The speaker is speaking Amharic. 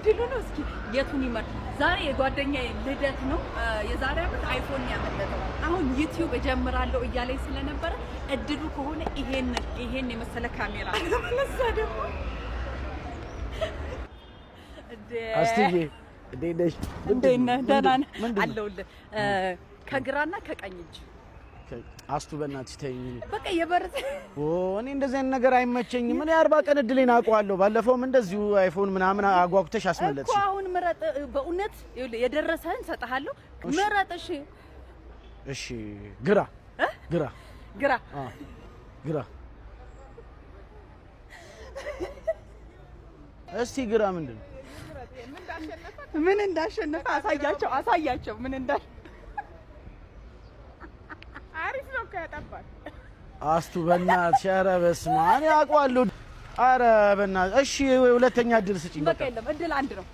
እድሉ ነው እስኪ የቱን ይመር ዛሬ የጓደኛዬ ልደት ነው የዛሬ አመት አይፎን ያመለጠው አሁን ዩቲዩብ እጀምራለሁ እያለኝ ስለነበረ እድሉ ከሆነ ይሄን የመሰለ ካሜራ ለዛ ደግሞ አስትዬ እንዴነሽ ደህና ነህ አለሁልህ ከግራና ከቀኝ እጅ አስቱ በእናትሽ ተይኝ በቃ የበርት እኔ እንደዚህ አይነት ነገር አይመቸኝም ምን 40 ቀን እድሌን አውቀዋለሁ ባለፈውም እንደዚሁ አይፎን ምናምን አጓጉተሽ አስመለጥሽ እኮ አሁን ምረጥ በእውነት የደረሰህን ሰጣሃለሁ ምረጥሽ እሺ ግራ እስቲ ግራ ምንድነው ምን እንዳሸነፈ አሳያቸው ምን እንዳል አሪፍ ነው ከያጠባል አስቱ በእናትሽ ኧረ በስመ አብ እኔ አውቀዋለሁ ኧረ በእናትሽ እሺ ሁለተኛ እድል ስጪኝ በቃ የለም እድል አንድ ነው